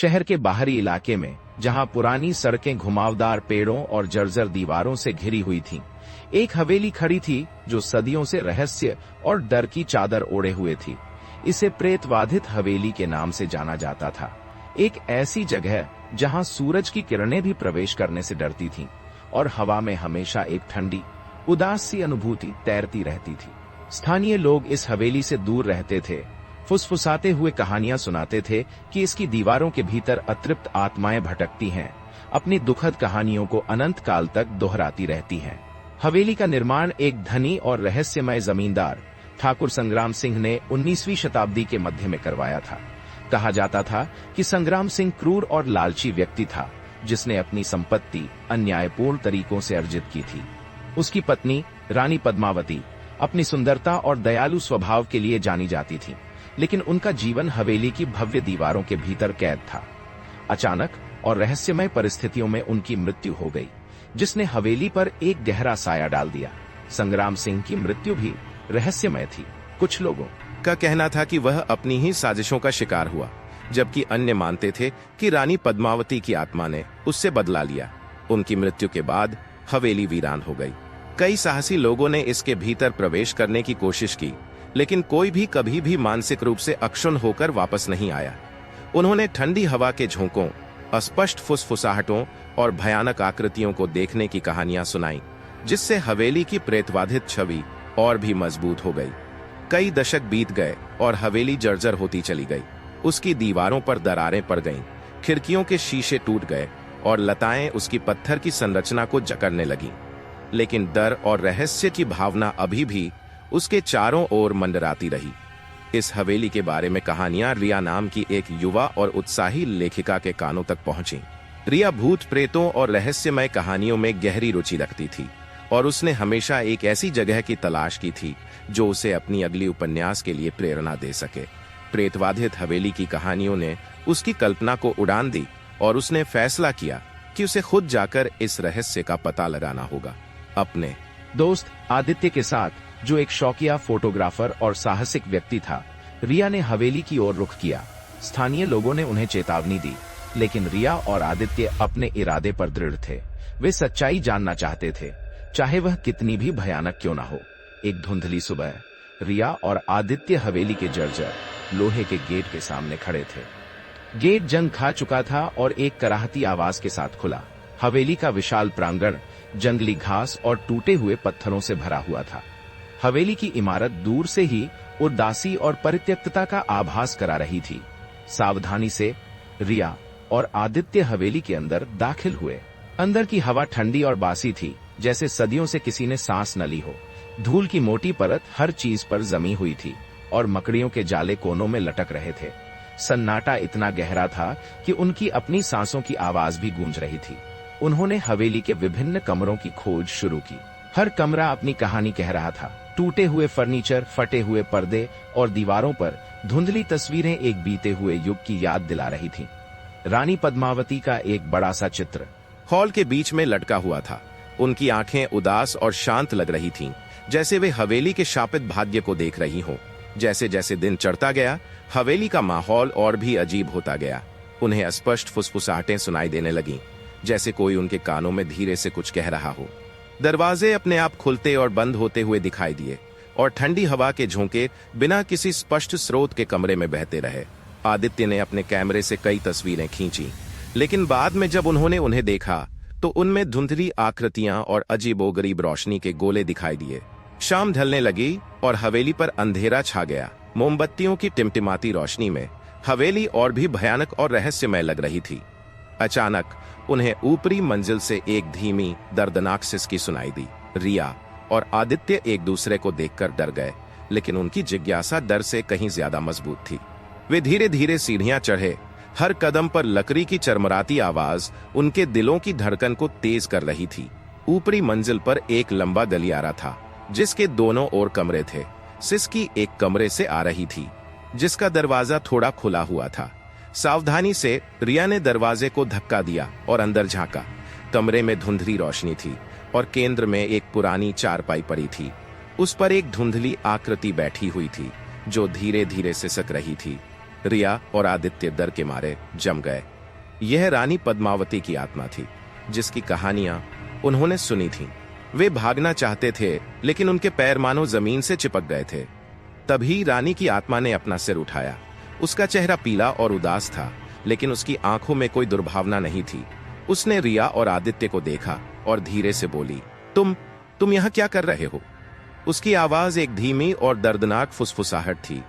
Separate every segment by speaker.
Speaker 1: शहर के बाहरी इलाके में, जहां पुरानी सड़कें घुमावदार पेड़ों और जर्जर दीवारों से घिरी हुई थीं, एक हवेली खड़ी थी जो सदियों से रहस्य और डर की चादर ओढ़े हुए थी। इसे प्रेतवाधित हवेली के नाम से जाना जाता था। एक ऐसी जगह जहां सूरज की किरणें भी प्रवेश करने से डरती थीं और हवा में हमेशा एक ठंडी, उदास सी अनुभूति तैरती रहती थी। स्थानीय लोग इस हवेली से दूर रहते थे, फुसफुसाते हुए कहानियां सुनाते थे कि इसकी दीवारों के भीतर अतृप्त आत्माएं भटकती हैं, अपनी दुखद कहानियों को अनंत काल तक दोहराती रहती हैं। हवेली का निर्माण एक धनी और रहस्यमय जमींदार ठाकुर संग्राम सिंह ने 19वीं शताब्दी के मध्य में करवाया था। कहा जाता था कि संग्राम सिंह क्रूर और लालची व्यक्ति था, जिसने अपनी संपत्ति अन्यायपूर्ण तरीकों से अर्जित की थी। उसकी पत्नी रानी पद्मावती अपनी सुंदरता और दयालु स्वभाव के लिए जानी जाती थी, लेकिन उनका जीवन हवेली की भव्य दीवारों के भीतर कैद था। अचानक और रहस्यमय परिस्थितियों में उनकी मृत्यु हो गई, जिसने हवेली पर एक गहरा साया डाल दिया। संग्राम सिंह की मृत्यु भी रहस्यमय थी। कुछ लोगों
Speaker 2: का कहना था कि वह अपनी ही साजिशों का शिकार हुआ, जबकि अन्य मानते थे कि रानी पद्मावती की आत्मा ने उससे बदला लिया। उनकी मृत्यु के बाद हवेली वीरान हो गई। कई साहसी लोगों ने इसके भीतर प्रवेश करने की कोशिश की, लेकिन कोई भी कभी भी मानसिक रूप से अक्षुण्ण होकर वापस नहीं आया। उन्होंने ठंडी हवा के झोंकों, अस्पष्ट फुसफुसाहटों और भयानक आकृतियों को देखने की कहानियां सुनाई, जिससे हवेली की प्रेतवाधित छवि और भी मजबूत हो गई। कई दशक बीत गए और हवेली जर्जर होती चली गई। उसकी दीवारों पर दरारें पड़ गईं, खिड़कियों के शीशे टूट गए और लताएं उसकी पत्थर की संरचना को जकड़ने लगीं। लेकिन डर और रहस्य की भावना अभी भी उसके चारों ओर मंडराती रही। इस हवेली के बारे में कहानियां रिया नाम की एक युवा और उत्साही लेखिका के कानों तक पहुंची। रिया भूत प्रेतों और रहस्यमय कहानियों में गहरी रुचि रखती थी और उसने हमेशा एक ऐसी जगह की तलाश की थी जो उसे अपनी अगली उपन्यास के लिए प्रेरणा दे सके। प्रेतवाधित हवेली की कहानियों ने उसकी कल्पना को उड़ान दी और उसने फैसला किया कि उसे खुद जाकर इस रहस्य का पता लगाना होगा। अपने
Speaker 1: दोस्त आदित्य के साथ, जो एक शौकिया फोटोग्राफर और साहसिक व्यक्ति था, रिया ने हवेली की ओर रुख किया। स्थानीय लोगों ने उन्हें चेतावनी दी, लेकिन रिया और आदित्य अपने इरादे पर दृढ़ थे। वे सच्चाई जानना चाहते थे, चाहे वह कितनी भी भयानक क्यों ना हो। एक धुंधली सुबह रिया और आदित्य हवेली के जर्जर लोहे के गेट के सामने खड़े थे। गेट जंग खा चुका था और एक कराहती आवाज के साथ खुला। हवेली का विशाल प्रांगण जंगली घास और टूटे हुए पत्थरों से भरा हुआ था। हवेली की इमारत दूर से ही उदासी और परित्यक्तता का आभास करा रही थी। सावधानी से रिया और आदित्य हवेली के अंदर दाखिल हुए। अंदर की हवा ठंडी और बासी थी, जैसे सदियों से किसी ने सांस न ली हो। धूल की मोटी परत हर चीज पर जमी हुई थी और मकड़ियों के जाले कोनों में लटक रहे थे। सन्नाटा इतना गहरा था कि उनकी अपनी सांसों की आवाज भी गूंज रही थी। उन्होंने हवेली के विभिन्न कमरों की खोज शुरू की। हर कमरा अपनी कहानी कह रहा था। टूटे हुए फर्नीचर, फटे हुए पर्दे और दीवारों पर धुंधली तस्वीरें एक बीते हुए युग की याद दिला रही थीं। रानी पद्मावती का एक बड़ा सा चित्र
Speaker 2: हॉल के बीच में लटका हुआ था। उनकी आंखें उदास और शांत लग रही थीं, जैसे वे हवेली के शापित भाग्य को देख रही हों। जैसे जैसे दिन चढ़ता गया, हवेली का माहौल और भी अजीब होता गया। उन्हें अस्पष्ट फुसफुसाहटें सुनाई देने लगीं, जैसे कोई उनके कानों में धीरे से कुछ कह रहा हो। दरवाजे अपने आप खुलते और बंद होते हुए दिखाई दिए और ठंडी हवा के झोंके बिना किसी स्पष्ट स्रोत के कमरे में बहते रहे। आदित्य ने अपने कैमरे से कई तस्वीरें खींची, लेकिन बाद में जब उन्होंने उन्हें देखा तो उनमें धुंधली आकृतियां और अजीबोगरीब रोशनी के गोले दिखाई दिए। शाम ढलने लगी और हवेली पर अंधेरा छा गया। मोमबत्तियों की टिमटिमाती रोशनी में हवेली और भी भयानक और रहस्यमय लग रही थी। अचानक उन्हें ऊपरी मंजिल से एक धीमी, दर्दनाक सिसकी सुनाई दी। रिया और आदित्य एक दूसरे को देखकर डर गए, लेकिन उनकी जिज्ञासा डर से कहीं ज्यादा मजबूत थी। वे धीरे धीरे सीढ़ियां चढ़े। हर कदम पर लकड़ी की चरमराती आवाज उनके दिलों की धड़कन को तेज कर रही थी। ऊपरी मंजिल पर एक लंबा गलियारा था, जिसके दोनों ओर कमरे थे। सिसकी एक कमरे से आ रही थी, जिसका दरवाजा थोड़ा खुला हुआ था। सावधानी से रिया ने दरवाजे को धक्का दिया और अंदर झांका। कमरे में धुंधली रोशनी थी और केंद्र में एक पुरानी चारपाई पड़ी थी। उस पर एक धुंधली आकृति बैठी हुई थी, जो धीरे धीरे सिसक रही थी। रिया और आदित्य डर के मारे जम गए। यह रानी पद्मावती की आत्मा थी, जिसकी कहानियां उन्होंने सुनी थीं। वे भागना चाहते थे, लेकिन उनके पैर मानो जमीन से चिपक गए थे। तभी रानी की आत्मा ने अपना सिर उठाया। उसका चेहरा पीला और उदास था, लेकिन उसकी आंखों में कोई दुर्भावना नहीं थी। उसने रिया और आदित्य को देखा और धीरे से बोली, तुम यहाँ क्या कर रहे हो? उसकी आवाज एक धीमी और दर्दनाक फुसफुसाहट थी।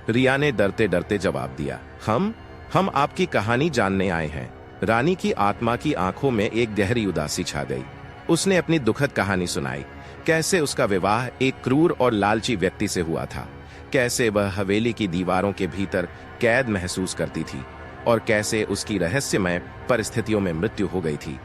Speaker 2: रिया ने डरते डरते जवाब दिया, हम आपकी कहानी जानने आए हैं। रानी की आत्मा की आंखों में एक गहरी उदासी छा गई। उसने अपनी दुखद कहानी सुनाई, कैसे उसका विवाह एक क्रूर और लालची व्यक्ति से हुआ था, कैसे वह हवेली की दीवारों के भीतर कैद महसूस करती थी और कैसे उसकी रहस्यमय परिस्थितियों में मृत्यु हो गई थी।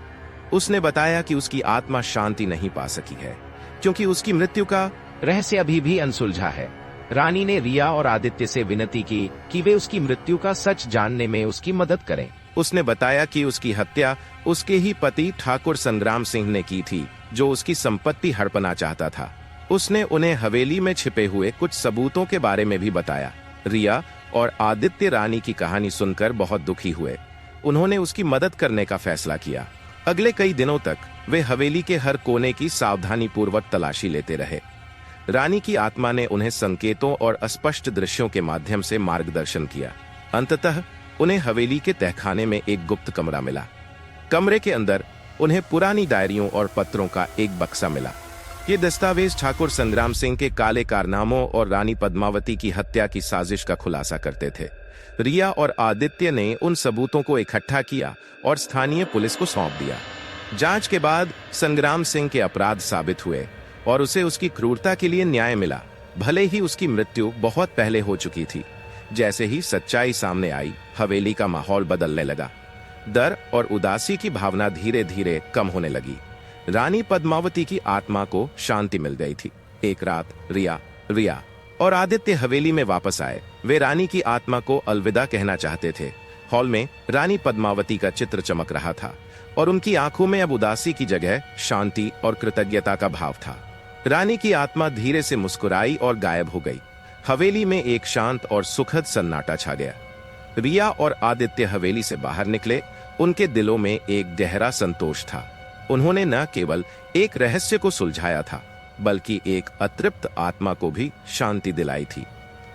Speaker 2: उसने बताया कि उसकी आत्मा शांति नहीं पा सकी है, क्योंकि उसकी मृत्यु का
Speaker 1: रहस्य अभी भी अनसुलझा है। रानी ने रिया और आदित्य से विनती की कि वे उसकी मृत्यु का सच जानने में उसकी मदद करें।
Speaker 2: उसने बताया कि उसकी हत्या उसके ही पति ठाकुर संग्राम सिंह ने की थी, जो उसकी संपत्ति हड़पना चाहता था। उसने उन्हें हवेली में छिपे हुए कुछ सबूतों के बारे में भी बताया। रिया और आदित्य रानी की कहानी सुनकर बहुत दुखी हुए। उन्होंने उसकी मदद करने का फैसला किया। अगले कई दिनों तक वे हवेली के हर कोने की सावधानी पूर्वक तलाशी लेते रहे। रानी की आत्मा ने उन्हें संकेतों और अस्पष्ट दृश्यों के माध्यम से मार्गदर्शन किया। अंततः उन्हें हवेली के तहखाने में एक गुप्त कमरा मिला। कमरे के अंदर उन्हें पुरानी डायरियों और पत्रों का एक बक्सा मिला। ये दस्तावेज ठाकुर संग्राम सिंह के काले कारनामों और रानी पद्मावती की हत्या की साजिश का खुलासा करते थे। रिया और आदित्य ने उन सबूतों को इकट्ठा किया और स्थानीय पुलिस को सौंप दिया। जांच के बाद संग्राम सिंह के अपराध साबित हुए और उसे उसकी क्रूरता के लिए न्याय मिला, भले ही उसकी मृत्यु बहुत पहले हो चुकी थी। जैसे ही सच्चाई सामने आई, हवेली का माहौल बदलने लगा। डर और उदासी की भावना धीरे धीरे कम होने लगी। रानी पद्मावती की आत्मा को शांति मिल गई थी। एक रात रिया और आदित्य हवेली में वापस आए। वे रानी की आत्मा को अलविदा कहना चाहते थे। हॉल में रानी पद्मावती का चित्र चमक रहा था और उनकी आंखों में अब उदासी की जगह शांति और कृतज्ञता का भाव था। रानी की आत्मा धीरे से मुस्कुराई और गायब हो गई। हवेली में एक शांत और सुखद सन्नाटा छा गया। रिया और आदित्य हवेली से बाहर निकले। उनके दिलों में एक गहरा संतोष था। उन्होंने न केवल एक रहस्य को सुलझाया था, बल्कि एक अतृप्त आत्मा को भी शांति दिलाई थी।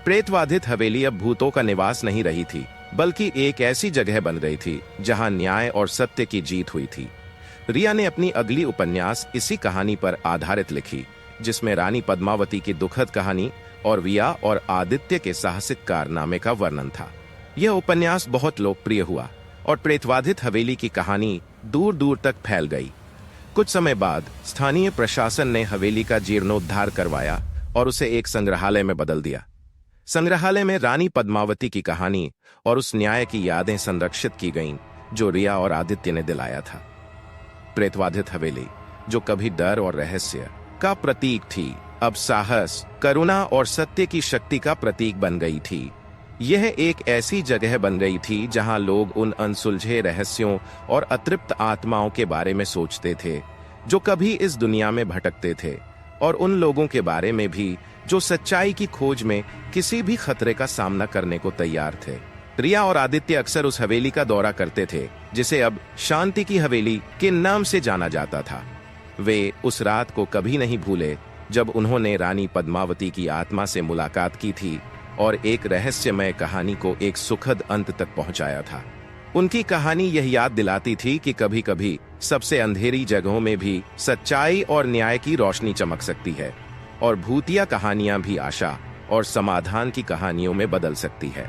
Speaker 2: प्रेतवाधित हवेली अब भूतों का निवास नहीं रही थी, बल्कि एक ऐसी जगह बन गई थी जहां न्याय और सत्य की जीत हुई थी। रिया ने अपनी अगली उपन्यास इसी कहानी पर आधारित लिखी, जिसमें रानी पद्मावती की दुखद कहानी और रिया और आदित्य के साहसिक कारनामे का वर्णन था। यह उपन्यास बहुत लोकप्रिय हुआ और प्रेतवाधित हवेली की कहानी दूर दूर तक फैल गई। कुछ समय बाद स्थानीय प्रशासन ने हवेली का जीर्णोद्धार करवाया और उसे एक संग्रहालय में बदल दिया। संग्रहालय में रानी पद्मावती की कहानी और उस न्याय की यादें संरक्षित की गईं, जो रिया और आदित्य ने दिलाया था। प्रेतवाधित हवेली, जो कभी डर और रहस्य का प्रतीक थी, अब साहस, करुणा और सत्य की शक्ति का प्रतीक बन गई थी। यह एक ऐसी जगह बन गई थी जहां लोग उन अनसुलझे रहस्यों और अतृप्त आत्माओं के बारे में सोचते थे, जो कभी इस दुनिया में भटकते थे, और उन लोगों के बारे में भी जो सच्चाई की खोज में किसी भी खतरे का सामना करने को तैयार थे। रिया और आदित्य अक्सर उस हवेली का दौरा करते थे, जिसे अब शांति की हवेली के नाम से जाना जाता था। वे उस रात को कभी नहीं भूले जब उन्होंने रानी पद्मावती की आत्मा से मुलाकात की थी और एक रहस्यमय कहानी को एक सुखद अंत तक पहुंचाया था। उनकी कहानी यह याद दिलाती थी कि कभी कभी सबसे अंधेरी जगहों में भी सच्चाई और न्याय की रोशनी चमक सकती है, और भूतिया कहानियां भी आशा और समाधान की कहानियों में बदल सकती है।